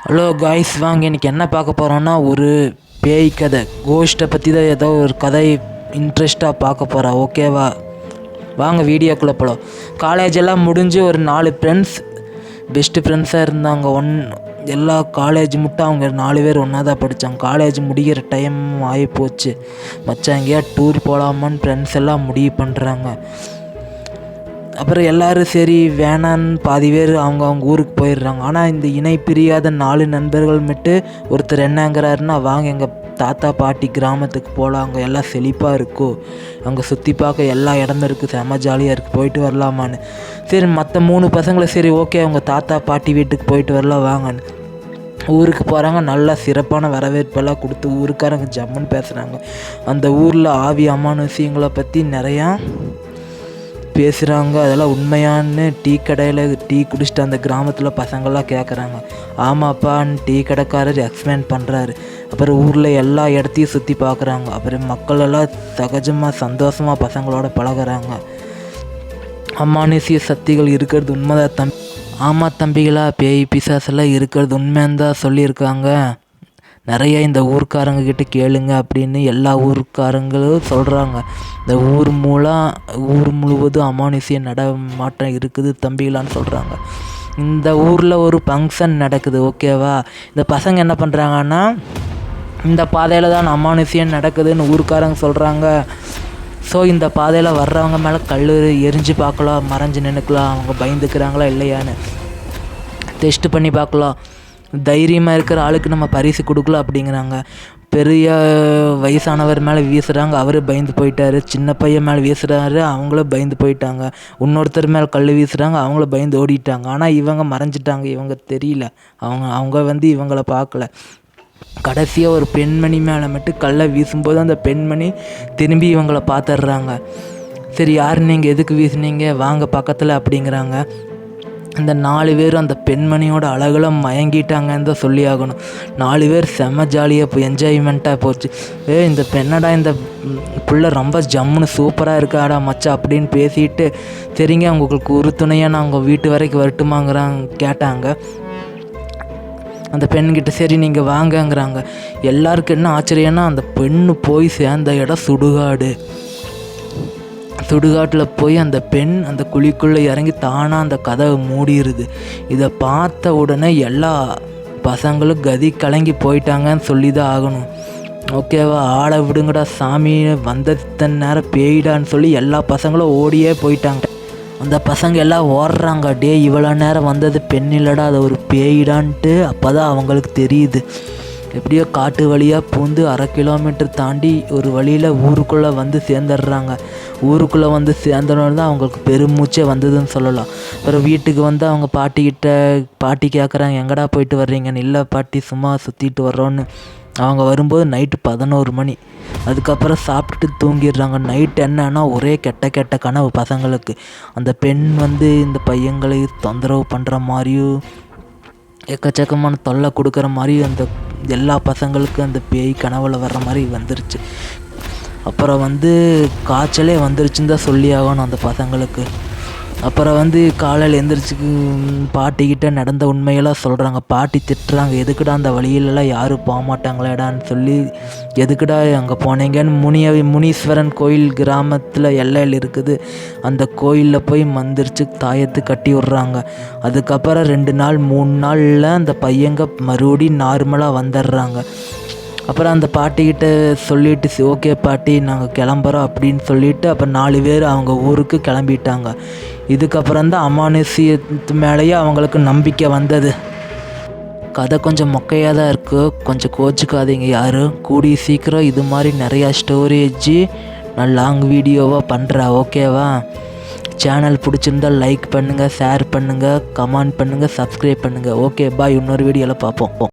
Hello guys, வாங்க இன்றைக்கி என்ன பார்க்க போகிறோன்னா ஒரு பேய் கதை, கோஸ்ட்டை பற்றி தான் ஏதோ ஒரு கதை இன்ட்ரெஸ்ட்டாக பார்க்க போகிறோம். ஓகேவா? வாங்க வீடியோக்குள்ளே போகலாம். காலேஜெல்லாம் முடிஞ்சு ஒரு 4 ஃப்ரெண்ட்ஸ் பெஸ்ட்டு ஃப்ரெண்ட்ஸாக இருந்தாங்க. எல்லா காலேஜ் மட்டும் அவங்க 4 பேர் ஒன்றா தான் படித்தாங்க. காலேஜ் முடிகிற டைம் ஆகி போச்சு. மச்சான் எங்கேயா டூர் போகலாமான்னு ஃப்ரெண்ட்ஸ் எல்லாம் முடிவு பண்ணுறாங்க. அப்புறம் எல்லோரும் சரி வேணான்னு பாதி பேர் அவங்க ஊருக்கு போயிடுறாங்க. ஆனால் இந்த இணை பிரியாத 4 நண்பர்கள் மட்டும் ஒருத்தர் என்னங்கிறாருன்னா, வாங்க எங்கள் தாத்தா பாட்டி கிராமத்துக்கு போகலாம், அங்கே எல்லாம் செழிப்பாக இருக்கும், அங்கே சுற்றி பார்க்க எல்லா இடமும் இருக்குது, செம்ம ஜாலியாக இருக்குது, போயிட்டு வரலாமான்னு. சரி மற்ற 3 பசங்களை சரி ஓகே அவங்க தாத்தா பாட்டி வீட்டுக்கு போயிட்டு வரலாம் வாங்கன்னு ஊருக்கு போகிறாங்க. நல்லா சிறப்பான வரவேற்பெல்லாம் கொடுத்து ஊருக்காரங்க ஜம்முன்னு பேசுகிறாங்க. அந்த ஊரில் ஆவி அமானுஷங்களை பற்றி நிறையா பேசுகிறாங்க. அதெல்லாம் உண்மையான்னு டீ கடையில் டீ குடிச்சிட்டு அந்த கிராமத்தில் பசங்கள்லாம் கேட்குறாங்க. ஆமாப்பான்னு டீ கடைக்காரர் எக்ஸ்பிளைன் பண்ணுறாரு. அப்புறம் ஊரில் எல்லா இடத்தையும் சுற்றி பார்க்குறாங்க. அப்புறம் மக்களெல்லாம் சகஜமாக சந்தோஷமாக பசங்களோட பழகுறாங்க. அமானுஷ்ய சக்திகள் இருக்கிறது உண்மைதான் தம்பி. ஆமாம் தம்பிகளா, பேய் பிசாசெல்லாம் இருக்கிறது உண்மைன்னு தான் சொல்லியிருக்காங்க. நிறைய இந்த ஊர்க்காரங்கக்கிட்ட கேளுங்க அப்படின்னு எல்லா ஊர்க்காரங்களும் சொல்கிறாங்க. இந்த ஊர் முழுவதும் அமானுஷ்ய நடமாட்டம் இருக்குது தம்பிகளான்னு சொல்கிறாங்க. இந்த ஊரில் ஒரு ஃபங்க்ஷன் நடக்குது. ஓகேவா? இந்த பசங்க என்ன பண்ணுறாங்கன்னா, இந்த பாதையில் தான் அமானுஷ்யம் நடக்குதுன்னு ஊர்க்காரங்க சொல்கிறாங்க. ஸோ இந்த பாதையில் வர்றவங்க மேலே கல் எரிஞ்சு பார்க்கலாம், மறைஞ்சு நின்றுக்கலாம், அவங்க பயந்துக்கிறாங்களா இல்லையான்னு டெஸ்ட்டு பண்ணி பார்க்கலாம். தைரியமாக இருக்கிற ஆளுக்கு நம்ம பரிசு கொடுக்கலாம் அப்படிங்கிறாங்க. பெரிய வயசானவர் மேலே வீசுகிறாங்க, அவரு பயந்து போயிட்டார். சின்ன பையன் மேலே வீசுகிறாரு, அவங்களும் பயந்து போயிட்டாங்க. இன்னொருத்தர் மேலே கல் வீசுகிறாங்க, அவங்களும் பயந்து ஓடிட்டாங்க. ஆனால் இவங்க மறைஞ்சிட்டாங்க, இவங்க தெரியல, அவங்க இவங்கள பார்க்கல. கடைசியாக ஒரு பெண்மணி மேலே மட்டும் கல்லை வீசும்போது அந்த பெண்மணி திரும்பி இவங்கள பார்த்துட்றாங்க. சரி யார் நீங்கள், எதுக்கு வீசுனீங்க, வாங்க பக்கத்தில் அப்படிங்கிறாங்க. அந்த 4 பேரும் அந்த பெண்மணியோட அழகில் மயங்கிட்டாங்கன்னு தான் சொல்லி ஆகணும். 4 பேர் செம்ம ஜாலியாக என்ஜாய்மெண்ட்டாக போச்சு. இந்த பெண்ணடா, இந்த புள்ள ரொம்ப ஜம்முன்னு சூப்பராக இருக்காடா மச்சா அப்படின்னு பேசிட்டு, சரிங்க உங்களுக்கு ஒரு துணையாக நான் உங்கள் வீட்டு வரைக்கும் கேட்டாங்க. அந்த பெண்கிட்ட சரி நீங்கள் வாங்கங்கிறாங்க. எல்லாருக்கும் என்ன ஆச்சரியன்னா, அந்த பெண்ணு போய் சேர்ந்த இடம் சுடுகாட்டில் போய் அந்த பெண் அந்த குழிக்குள்ளே இறங்கி தானாக அந்த கதவை மூடிடுது. இதை பார்த்த உடனே எல்லா பசங்களும் கதி கலங்கி போயிட்டாங்கன்னு சொல்லி தான் ஆகணும். ஓகேவா? ஆளை விடுங்கடா சாமி, வந்த நேரம் பேயிடான்னு சொல்லி எல்லா பசங்களும் ஓடியே போயிட்டாங்க. அந்த பசங்க எல்லாம் ஓடுறாங்க. இவ்வளோ நேரம் வந்தது பெண் இல்லடா, அது ஒரு பேயிடான்ட்டு அப்போ தான் அவங்களுக்கு தெரியுது. எப்படியோ காட்டு வழியாக பூந்து 1/2 கிலோமீட்டர் தாண்டி ஒரு வழியில் ஊருக்குள்ளே வந்து சேர்ந்துடுறாங்க. ஊருக்குள்ளே வந்து சேர்ந்தோன்னு தான் அவங்களுக்கு பெருமூச்சே வந்ததுன்னு சொல்லலாம். அப்புறம் வீட்டுக்கு வந்து அவங்க பாட்டி கேட்குறாங்க, எங்கடா போயிட்டு வர்றீங்கன்னு. இல்லை பாட்டி, சும்மா சுற்றிட்டு வர்றோன்னு. அவங்க வரும்போது நைட்டு 11 மணி. அதுக்கப்புறம் சாப்பிட்டுட்டு தூங்கிடுறாங்க. நைட்டு என்னன்னா ஒரே கெட்ட கனவு பசங்களுக்கு. அந்த பெண் இந்த பையங்களை தொந்தரவு பண்ணுற மாதிரியும் எக்கச்சக்கமான தொல்லை கொடுக்குற மாதிரியும் அந்த எல்லா பசங்களுக்கும் அந்த பேய் கனவுல வர்ற மாதிரி வந்துருச்சு. அப்புறம் காய்ச்சலே வந்துருச்சுன்னு தான் சொல்லி ஆகணும் அந்த பசங்களுக்கு. அப்புறம் காலையில் எழுந்திரிச்சு பாட்டிக்கிட்ட நடந்த உண்மையெல்லாம் சொல்கிறாங்க. பாட்டி திட்டுறாங்க, எதுக்குடா அந்த வழியிலலாம் யாரும் போக மாட்டாங்களேடான்னு சொல்லி, எதுக்குடா அங்கே போனீங்கன்னு. முனீஸ்வரன் கோயில் கிராமத்தில் எல்லையில் இருக்குது. அந்த கோயிலில் போய் மந்திரிச்சு தாயத்து கட்டி விட்றாங்க. அதுக்கப்புறம் 2 நாள் 3 நாளில் அந்த பையங்க மறுபடியும் நார்மலாக வந்துடுறாங்க. அப்புறம் அந்த பாட்டிக்கிட்ட சொல்லிவிட்டு, ஓகே பாட்டி நாங்கள் கிளம்புறோம் அப்படின்னு சொல்லிவிட்டு அப்புறம் 4 பேர் அவங்க ஊருக்கு கிளம்பிட்டாங்க. இதுக்கப்புறம் தான் அமானுஷ்யத்து மேலேயே அவங்களுக்கு நம்பிக்கை வந்தது. கதை கொஞ்சம் மொக்கையாக தான் இருக்குது, கொஞ்சம் கோச்சிக்காதீங்க யாரும். கூடிய சீக்கிரம் இது மாதிரி நிறையா ஸ்டோரேஜ் நான் லாங் வீடியோவாக பண்ணுறேன். ஓகேவா? சேனல் பிடிச்சிருந்தால் லைக் பண்ணுங்கள், ஷேர் பண்ணுங்கள், கமெண்ட் பண்ணுங்கள், சப்ஸ்கிரைப் பண்ணுங்கள். ஓகே பாய், இன்னொரு வீடியோவில் பார்ப்போம்.